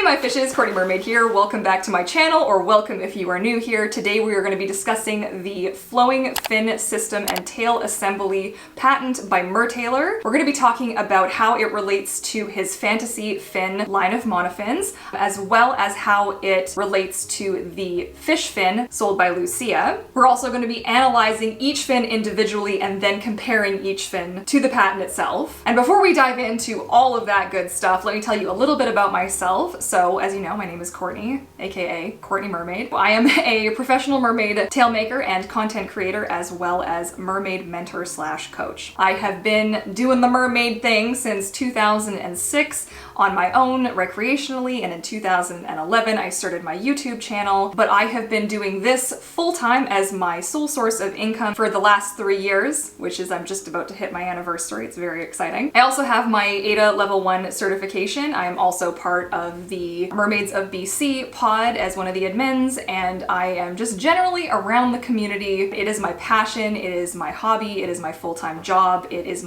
my fishes, Courtney Mermaid here. Welcome back to my channel, or welcome if you are new here. Today we are going to be discussing the flowing fin system and tail assembly patent by Mertailor. We're going to be talking about how it relates to his Fantasea fin line of monofins, as well as how it relates to the fish fin sold by Lucia. We're also going to be analyzing each fin individually and then comparing each fin to the patent itself. And before we dive into all of that good stuff, let me tell you a little bit about myself. So, as you know, my name is Courtney, aka Courtney Mermaid. I am a professional mermaid tail maker and content creator, as well as mermaid mentor / coach. I have been doing the mermaid thing since 2006 on my own recreationally, and in 2011 I started my YouTube channel, but I have been doing this full-time as my sole source of income for the last 3 years, which is I'm just about to hit my anniversary. It's very exciting. I also have my ADA Level 1 certification. I am also part of the Mermaids of BC pod as one of the admins, and I am just generally around the community. It is my passion, it is my hobby, it is my full-time job, it is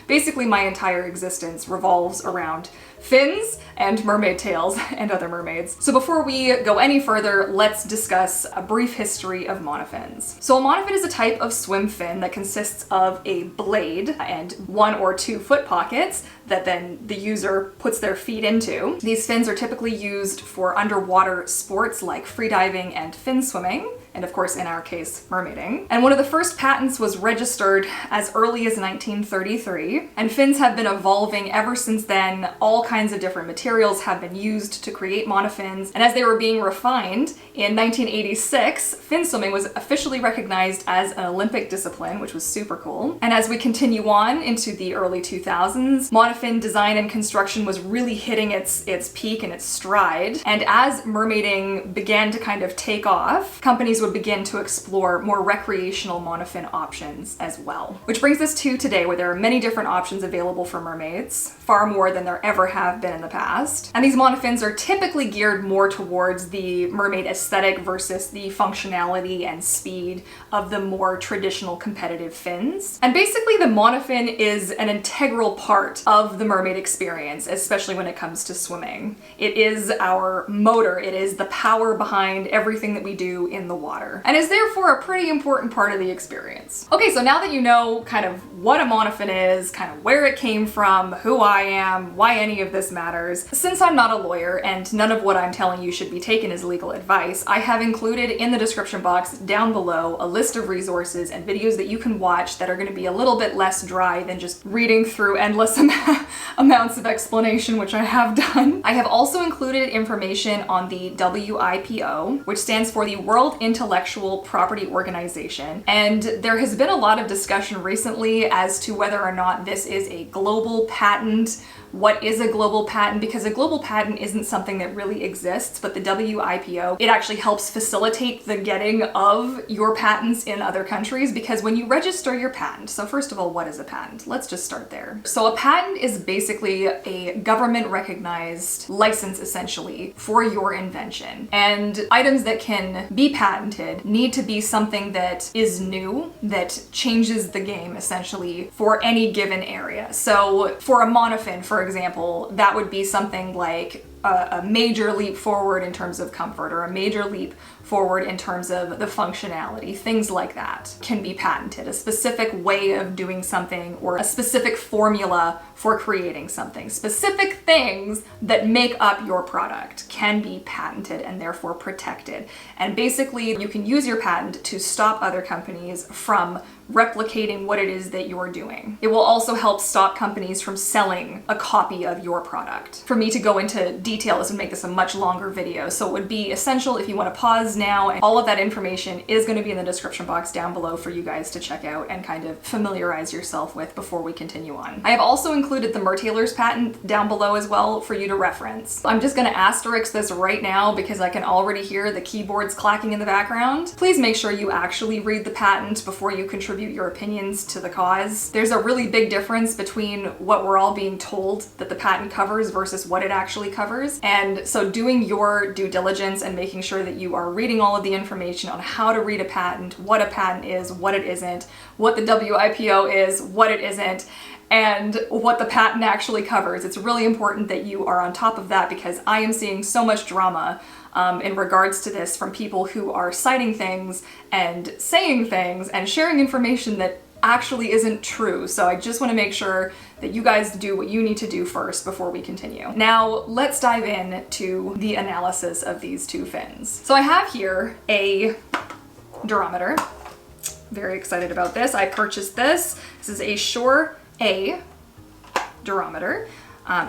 basically my entire existence revolves around fins and mermaid tails and other mermaids. So before we go any further, let's discuss a brief history of monofins. So a monofin is a type of swim fin that consists of a blade and 1 or 2 foot pockets that then the user puts their feet into. These fins are typically used for underwater sports like freediving and fin swimming, and of course in our case, mermaiding. And one of the first patents was registered as early as 1933, and fins have been evolving ever since then. All kinds of different materials have been used to create monofins, and as they were being refined, in 1986, fin swimming was officially recognized as an Olympic discipline, which was super cool. And as we continue on into the early 2000s, monofin design and construction was really hitting its peak and its stride. And as mermaiding began to kind of take off, companies would begin to explore more recreational monofin options as well. Which brings us to today, where there are many different options available for mermaids, far more than there ever have been in the past. And these monofins are typically geared more towards the mermaid aesthetic versus the functionality and speed of the more traditional competitive fins. And basically the monofin is an integral part of the mermaid experience, especially when it comes to swimming. It is our motor, it is the power behind everything that we do in the water, and is therefore a pretty important part of the experience. Okay, so now that you know kind of what a monofin is, kind of where it came from, who I am, why any of this matters, since I'm not a lawyer and none of what I'm telling you should be taken as legal advice, I have included in the description box down below a list of resources and videos that you can watch that are going to be a little bit less dry than just reading through endless amounts of explanation, which I have done. I have also included information on the WIPO, which stands for the World Intellectual Property Organization, and there has been a lot of discussion recently as to whether or not this is a global patent. What is a global patent? Because a global patent isn't something that really exists, but the WIPO, it actually helps facilitate the getting of your patents in other countries, because when you register your patent, so first of all, what is a patent? Let's just start there. So a patent is basically a government recognized license essentially for your invention. And items that can be patented need to be something that is new, that changes the game essentially for any given area. So for a monofin, for example, that would be something like a major leap forward in terms of comfort, or a major leap forward in terms of the functionality. Things like that can be patented. A specific way of doing something, or a specific formula for creating something. Specific things that make up your product can be patented and therefore protected. And basically you can use your patent to stop other companies from replicating what it is that you're doing. It will also help stop companies from selling a copy of your product. For me to go into detail, this would make this a much longer video, so it would be essential if you want to pause now, and all of that information is going to be in the description box down below for you guys to check out and kind of familiarize yourself with before we continue on. I have also included the Mertailor's patent down below as well for you to reference. I'm just going to asterisk this right now because I can already hear the keyboards clacking in the background. Please make sure you actually read the patent before you contribute your opinions to the cause. There's a really big difference between what we're all being told that the patent covers versus what it actually covers. And so doing your due diligence and making sure that you are reading all of the information on how to read a patent, what a patent is, what it isn't, what the WIPO is, what it isn't, and what the patent actually covers. It's really important that you are on top of that because I am seeing so much drama in regards to this from people who are citing things and saying things and sharing information that actually isn't true. So I just want to make sure that you guys do what you need to do first before we continue. Now let's dive in to the analysis of these two fins. So I have here a durometer. Very excited about this. I purchased this. This is a Shore A durometer.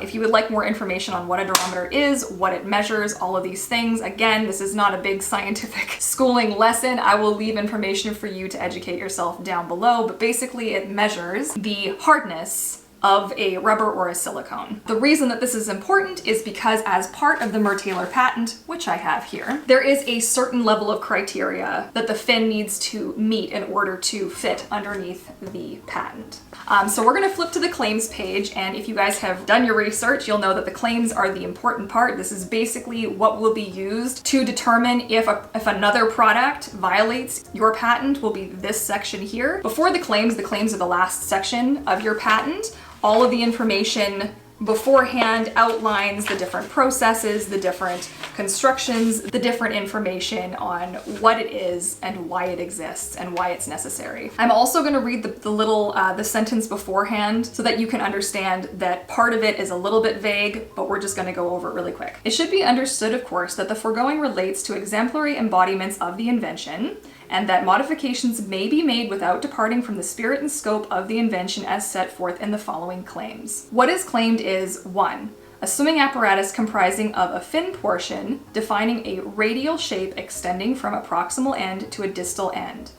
If you would like more information on what a durometer is, what it measures, all of these things, again, this is not a big scientific schooling lesson. I will leave information for you to educate yourself down below, but basically it measures the hardness of a rubber or a silicone. The reason that this is important is because as part of the Mertailor patent, which I have here, there is a certain level of criteria that the fin needs to meet in order to fit underneath the patent. So we're gonna flip to the claims page, and if you guys have done your research, you'll know that the claims are the important part. This is basically what will be used to determine if another product violates your patent will be this section here. Before the claims are the last section of your patent. All of the information beforehand outlines the different processes, the different constructions, the different information on what it is and why it exists and why it's necessary. I'm also going to read the sentence beforehand so that you can understand that part of it is a little bit vague, but we're just going to go over it really quick. It should be understood, of course, that the foregoing relates to exemplary embodiments of the invention, and that modifications may be made without departing from the spirit and scope of the invention as set forth in the following claims. What is claimed is 1. A swimming apparatus comprising of a fin portion defining a radial shape extending from a proximal end to a distal end.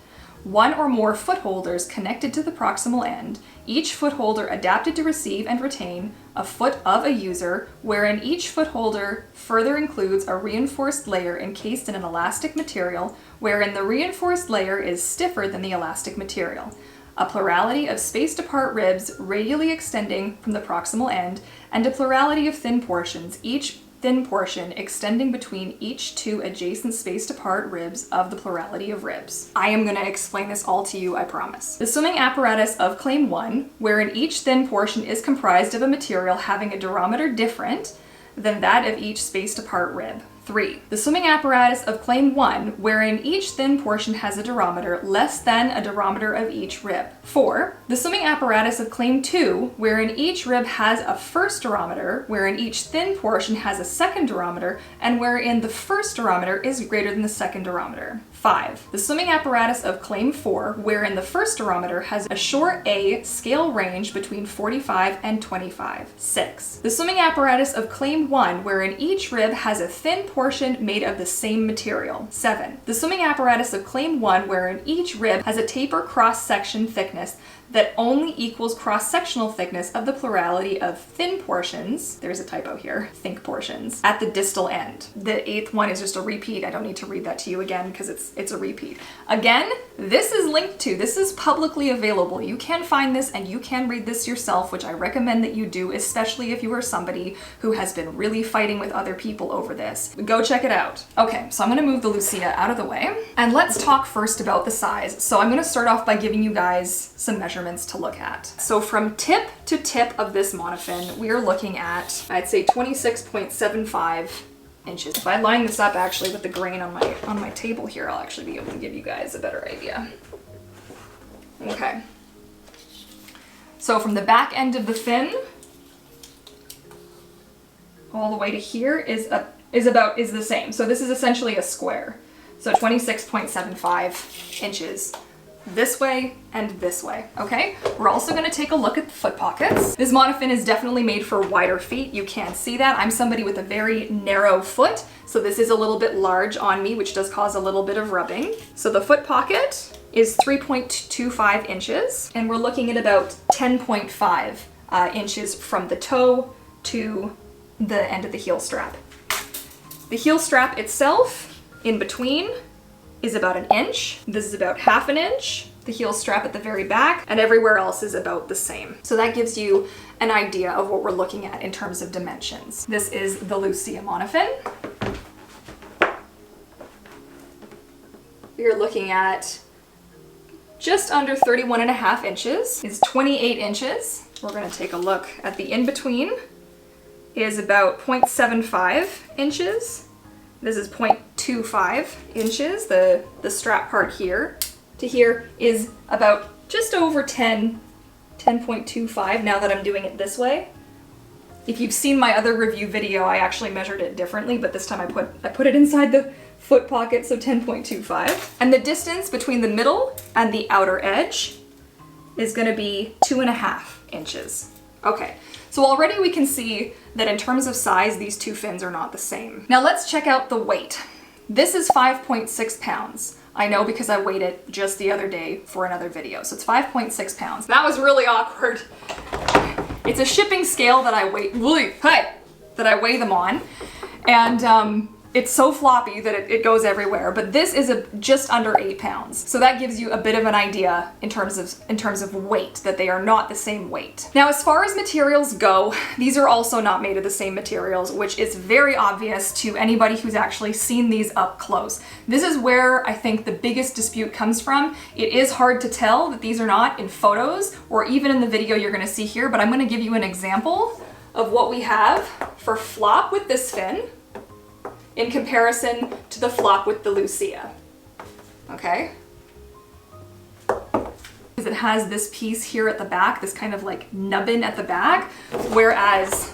1 or more footholders connected to the proximal end, each footholder adapted to receive and retain a foot of a user, wherein each footholder further includes a reinforced layer encased in an elastic material, wherein the reinforced layer is stiffer than the elastic material. A plurality of spaced apart ribs radially extending from the proximal end, and a plurality of thin portions, each thin portion extending between each two adjacent spaced apart ribs of the plurality of ribs. I am going to explain this all to you, I promise. The swimming apparatus of Claim 1, wherein each thin portion is comprised of a material having a durometer different than that of each spaced apart rib. 3. The swimming apparatus of Claim 1, wherein each thin portion has a durometer less than a durometer of each rib. 4. The swimming apparatus of Claim 2, wherein each rib has a first durometer, wherein each thin portion has a second durometer, and wherein the first durometer is greater than the second durometer. 5. The swimming apparatus of Claim 4, wherein the first durometer has a Shore A scale range between 45 and 25. 6. The swimming apparatus of Claim 1, wherein each rib has a thin portion made of the same material. 7. The swimming apparatus of Claim 1, wherein each rib has a taper cross-section thickness that only equals cross-sectional thickness of the plurality of thin portions, there's a typo here, think portions, at the distal end. The 8th one is just a repeat. I don't need to read that to you again because it's a repeat. Again, this is linked to, this is publicly available. You can find this and you can read this yourself, which I recommend that you do, especially if you are somebody who has been really fighting with other people over this. Go check it out. Okay, so I'm gonna move the Lucia out of the way and let's talk first about the size. So I'm gonna start off by giving you guys some measurements to look at. So from tip to tip of this monofin, we are looking at, I'd say 26.75 inches. If I line this up actually with the grain on my table here, I'll actually be able to give you guys a better idea. Okay. So from the back end of the fin all the way to here is the same. So this is essentially a square. So 26.75 inches. This way and this way, okay? We're also gonna take a look at the foot pockets. This monofin is definitely made for wider feet. You can see that. I'm somebody with a very narrow foot, so this is a little bit large on me, which does cause a little bit of rubbing. So the foot pocket is 3.25 inches, and we're looking at about 10.5 inches from the toe to the end of the heel strap. The heel strap itself, in between, is about 1 inch. This is about 1/2 inch. The heel strap at the very back, and everywhere else is about the same. So that gives you an idea of what we're looking at in terms of dimensions. This is the Lucia monofin. You're looking at just under 31.5 inches, is 28 inches. we're going to take a look at the in-between is about 0.75 inches. This is 0.25 inches. The strap part here to here is about just over 10.25 now that I'm doing it this way. If you've seen my other review video, I actually measured it differently, but this time I put it inside the foot pocket, so 10.25. And the distance between the middle and the outer edge is gonna be 2.5 inches. Okay, so already we can see that in terms of size, these two fins are not the same. Now let's check out the weight. This is 5.6 pounds. I know because I weighed it just the other day for another video, so it's 5.6 pounds. That was really awkward. It's a shipping scale that I weigh them on, and it's so floppy that it goes everywhere, but this is just under 8 pounds. So that gives you a bit of an idea in terms of weight, that they are not the same weight. Now, as far as materials go, these are also not made of the same materials, which is very obvious to anybody who's actually seen these up close. This is where I think the biggest dispute comes from. It is hard to tell that these are not in photos or even in the video you're gonna see here, but I'm gonna give you an example of what we have for flop with this fin in comparison to the flop with the Lucia, okay? It has this piece here at the back, this kind of like nubbin at the back, whereas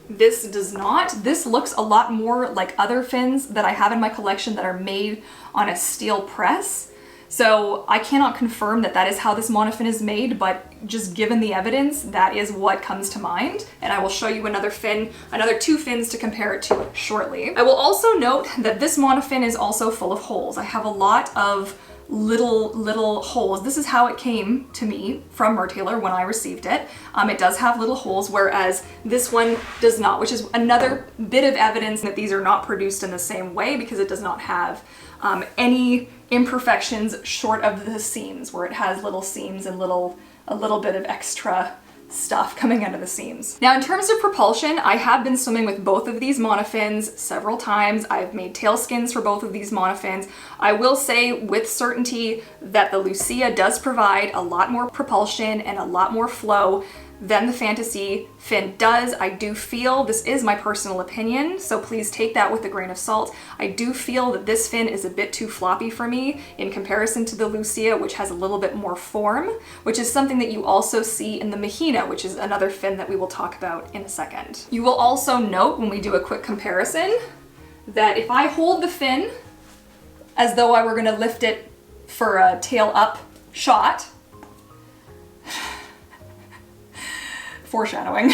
this does not. This looks a lot more like other fins that I have in my collection that are made on a steel press. So I cannot confirm that that is how this monofin is made, but just given the evidence, that is what comes to mind. And I will show you another two fins to compare it to shortly. I will also note that this monofin is also full of holes. I have a lot of little holes. This is how it came to me from Mertailor when I received it. It does have little holes, whereas this one does not, which is another bit of evidence that these are not produced in the same way, because it does not have any imperfections short of the seams, where it has little seams and a little bit of extra stuff coming out of the seams. Now, in terms of propulsion, I have been swimming with both of these monofins several times. I've made tail skins for both of these monofins. I will say with certainty that the Lucia does provide a lot more propulsion and a lot more flow than the Fantasea fin does. I do feel, this is my personal opinion, so please take that with a grain of salt, I do feel that this fin is a bit too floppy for me in comparison to the Lucia, which has a little bit more form, which is something that you also see in the Mahina, which is another fin that we will talk about in a second. You will also note when we do a quick comparison that if I hold the fin as though I were gonna lift it for a tail up shot, foreshadowing,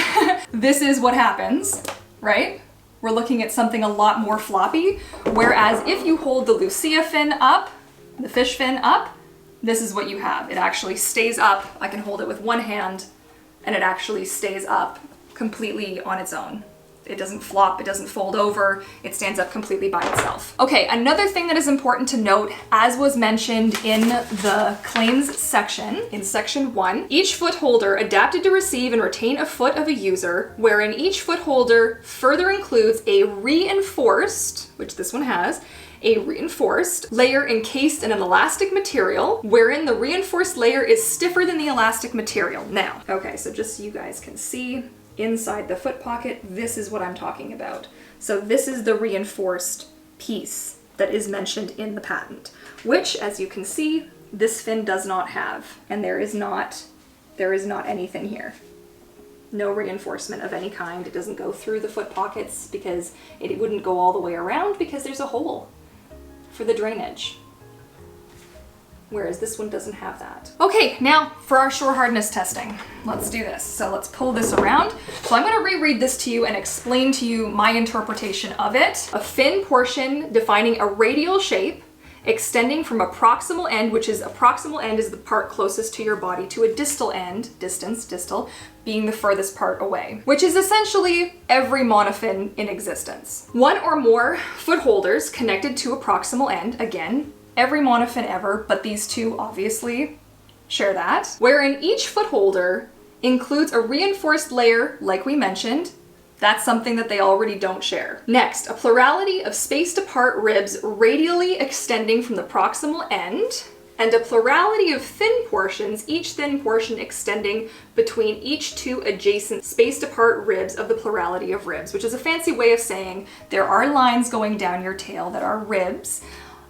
this is what happens, right? We're looking at something a lot more floppy, whereas if you hold the Lucia fin up, the fish fin up, this is what you have. It actually stays up. I can hold it with one hand, and it actually stays up completely on its own. It doesn't flop, it doesn't fold over, it stands up completely by itself. Okay, another thing that is important to note, as was mentioned in the claims section, in section 1, each foot holder adapted to receive and retain a foot of a user, wherein each foot holder further includes a reinforced, which this one has, a reinforced layer encased in an elastic material, wherein the reinforced layer is stiffer than the elastic material. Now, okay, so just so you guys can see, inside the foot pocket, this is what I'm talking about. So this is the reinforced piece that is mentioned in the patent, which, as you can see, this fin does not have, and there is not anything here. No reinforcement of any kind. It doesn't go through the foot pockets because it wouldn't go all the way around because there's a hole for the drainage. Whereas this one doesn't have that. Okay, now for our shore hardness testing. Let's do this. So let's pull this around. So I'm gonna reread this to you and explain to you my interpretation of it. A fin portion defining a radial shape extending from a proximal end, which is a proximal end is the part closest to your body, to a distal end, distal, being the furthest part away, which is essentially every monofin in existence. One or more foot holders connected to a proximal end, again, every monofin ever, but these two obviously share that, wherein each foot holder includes a reinforced layer, like we mentioned. That's something that they already don't share. Next, a plurality of spaced apart ribs radially extending from the proximal end, and a plurality of thin portions, each thin portion extending between each two adjacent spaced apart ribs of the plurality of ribs, which is a fancy way of saying there are lines going down your tail that are ribs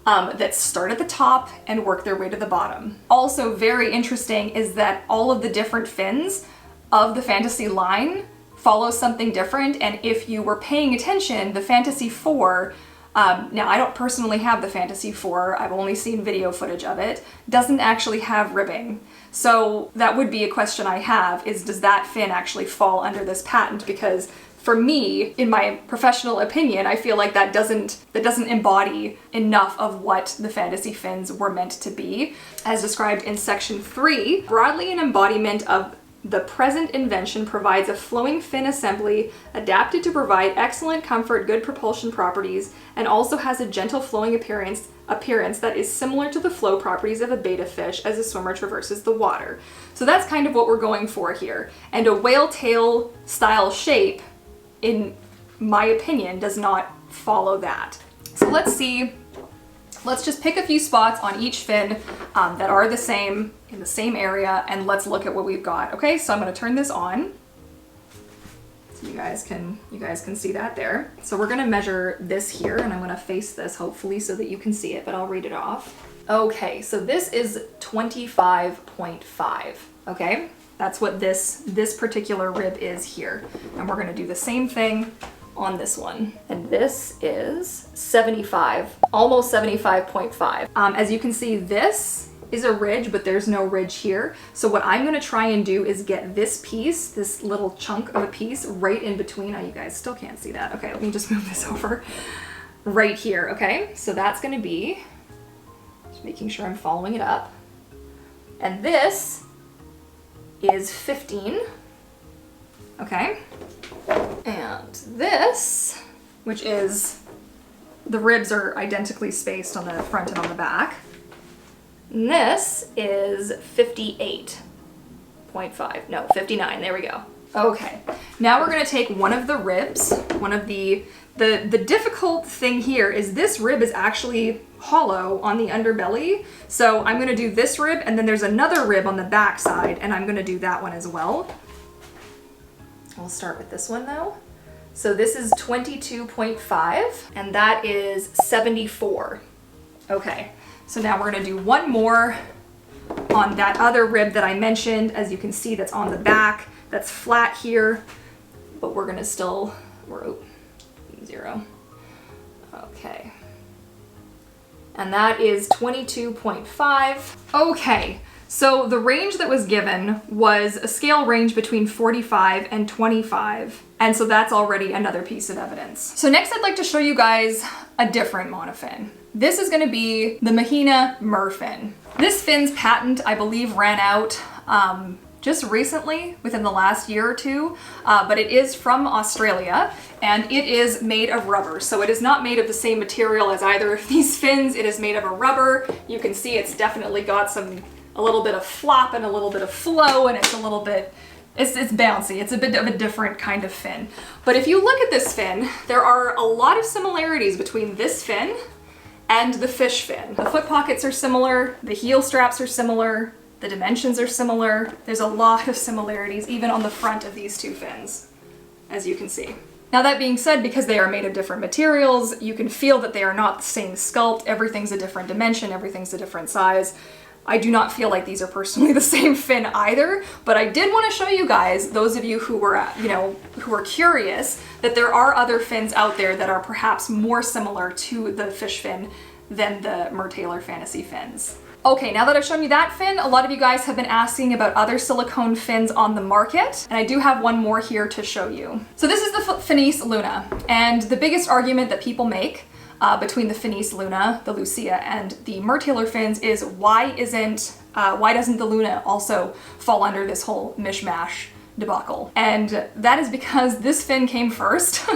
that start at the top and work their way to the bottom. Also very interesting is that all of the different fins of the Fantasea line follow something different, and if you were paying attention, the Fantasea 4, now I don't personally have the Fantasea 4, I've only seen video footage of it, doesn't actually have ribbing. So that would be a question I have, is does that fin actually fall under this patent? Because for me, in my professional opinion, I feel like that doesn't embody enough of what the Fantasea fins were meant to be. As described in section 3, broadly an embodiment of the present invention provides a flowing fin assembly adapted to provide excellent comfort, good propulsion properties, and also has a gentle flowing appearance that is similar to the flow properties of a betta fish as a swimmer traverses the water. So that's kind of what we're going for here. And a whale tail style shape, in my opinion, does not follow that. So let's see. Let's just pick a few spots on each fin that are the same, in the same area, and let's look at what we've got. Okay, so I'm going to turn this on so you guys can see that there. So we're going to measure this here, and I'm going to face this hopefully so that you can see it, but I'll read it off. Okay, so this is 25.5. Okay, that's what this particular rib is here, and we're going to do the same thing on this one. And this is 75, almost 75.5. As you can see, this is a ridge, but there's no ridge here. So what I'm gonna try and do is get this piece, this little chunk of a piece right in between. Oh, you guys still can't see that. Okay, let me just move this over. Right here, okay? So that's gonna be, just making sure I'm following it up. And this is 15, okay? And this, which is, the ribs are identically spaced on the front and on the back. And this is 58.5, no, 59, there we go. Okay, now we're gonna take one of the ribs, one of the difficult thing here is this rib is actually hollow on the underbelly. So I'm gonna do this rib, and then there's another rib on the back side, and I'm gonna do that one as well. We'll start with this one though. So this is 22.5, and that is 74. Okay, so now we're gonna do one more on that other rib that I mentioned. As you can see, that's on the back, that's flat here, but we're gonna still, oh, 0. Okay. And that is 22.5. Okay. So the range that was given was a scale range between 45 and 25, and so that's already another piece of evidence. So next I'd like to show you guys a different monofin. This is going to be the Mahina Merfin. This fin's patent, I believe, ran out just recently, within the last year or two, but it is from Australia, and it is made of rubber. So it is not made of the same material as either of these fins. It is made of a rubber. You can see it's definitely got a little bit of flop and a little bit of flow, and it's a little bit, it's bouncy. It's a bit of a different kind of fin. But if you look at this fin, there are a lot of similarities between this fin and the fish fin. The foot pockets are similar, the heel straps are similar, the dimensions are similar. There's a lot of similarities even on the front of these two fins, as you can see. Now that being said, because they are made of different materials, you can feel that they are not the same sculpt. Everything's a different dimension, everything's a different size. I do not feel like these are personally the same fin either, but I did want to show you guys, those of you who were, who are curious, that there are other fins out there that are perhaps more similar to the fish fin than the Mertailor Fantasea fins. Okay, now that I've shown you that fin, a lot of you guys have been asking about other silicone fins on the market, and I do have one more here to show you. So this is the Finis Luna, and the biggest argument that people make between the Finis Luna, the Lucia, and the Mertailor fins is why doesn't the Luna also fall under this whole mishmash debacle? And that is because this fin came first.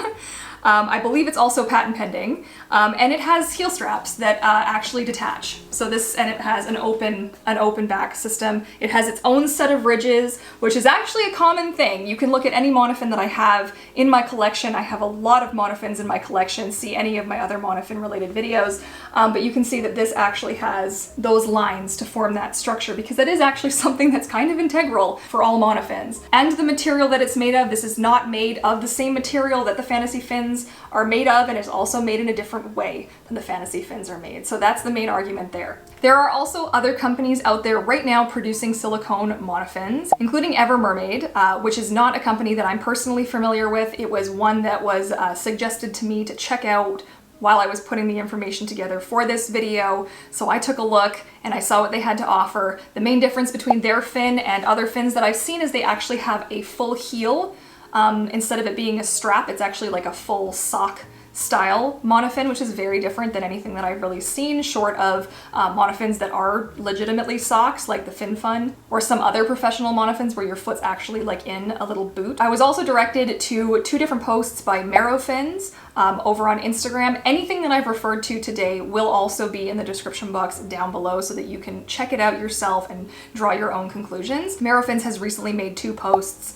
I believe it's also patent pending, and it has heel straps that actually detach. So and it has an open back system. It has its own set of ridges, which is actually a common thing. You can look at any Monofin that I have in my collection. I have a lot of Monofins in my collection. See any of my other Monofin related videos, but you can see that this actually has those lines to form that structure, because that is actually something that's kind of integral for all Monofins. And the material that it's made of, this is not made of the same material that the Fantasea fins are made of, and it's also made in a different way than the Fantasea fins are made. So that's the main argument there. There are also other companies out there right now producing silicone Monofins, including Mermaid, which is not a company that I'm personally familiar with. It was one that was suggested to me to check out while I was putting the information together for this video. So I took a look and I saw what they had to offer. The main difference between their fin and other fins that I've seen is they actually have a full heel. Instead of it being a strap, it's actually like a full sock style Monofin, which is very different than anything that I've really seen, short of Monofins that are legitimately socks, like the Fin Fun, or some other professional Monofins where your foot's actually like in a little boot. I was also directed to 2 different posts by Monofins over on Instagram. Anything that I've referred to today will also be in the description box down below so that you can check it out yourself and draw your own conclusions. Monofins has recently made 2 posts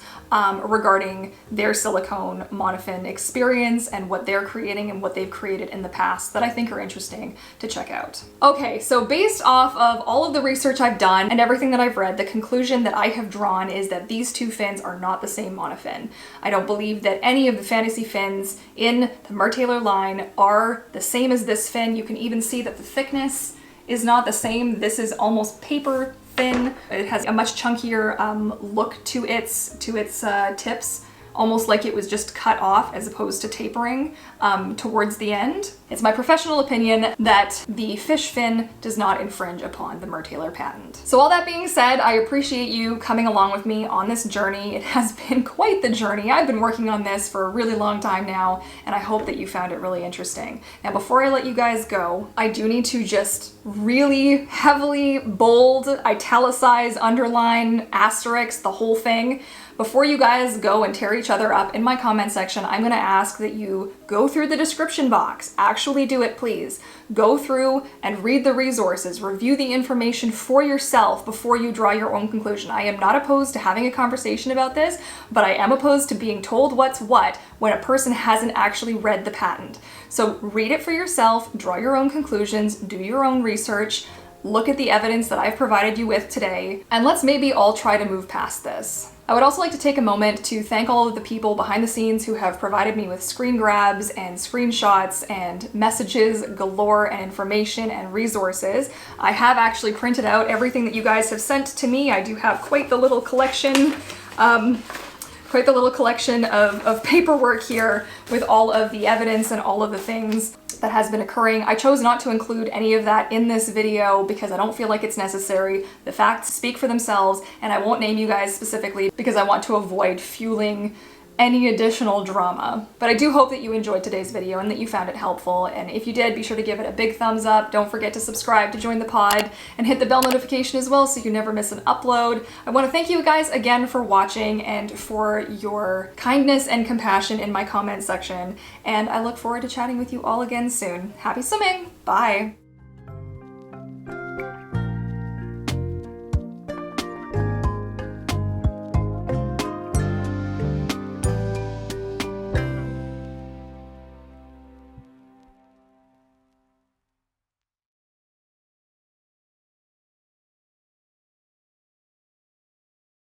regarding their silicone Monofin experience and what they're creating and what they've created in the past that I think are interesting to check out. Okay, so based off of all of the research I've done and everything that I've read, the conclusion that I have drawn is that these 2 fins are not the same Monofin. I don't believe that any of the Fantasea fins in the Mertailor line are the same as this fin. You can even see that the thickness is not the same. This is almost paper thin. It has a much chunkier look to its tips, almost like it was just cut off as opposed to tapering towards the end. It's my professional opinion that the fish fin does not infringe upon the Mertailor patent. So all that being said, I appreciate you coming along with me on this journey. It has been quite the journey. I've been working on this for a really long time now, and I hope that you found it really interesting. Now, before I let you guys go, I do need to just really heavily bold, italicize, underline, asterisk, the whole thing. Before you guys go and tear each other up in my comment section, I'm gonna ask that you go through the description box. Actually do it, please. Go through and read the resources, review the information for yourself before you draw your own conclusion. I am not opposed to having a conversation about this, but I am opposed to being told what's what when a person hasn't actually read the patent. So read it for yourself, draw your own conclusions, do your own research, look at the evidence that I've provided you with today, and let's maybe all try to move past this. I would also like to take a moment to thank all of the people behind the scenes who have provided me with screen grabs and screenshots and messages galore and information and resources. I have actually printed out everything that you guys have sent to me. I do have quite the little collection of paperwork here with all of the evidence and all of the things that has been occurring. I chose not to include any of that in this video because I don't feel like it's necessary. The facts speak for themselves, and I won't name you guys specifically because I want to avoid fueling any additional drama. But I do hope that you enjoyed today's video and that you found it helpful, and if you did, be sure to give it a big thumbs up. Don't forget to subscribe to join the pod and hit the bell notification as well so you never miss an upload. I want to thank you guys again for watching and for your kindness and compassion in my comment section, and I look forward to chatting with you all again soon. Happy swimming! Bye!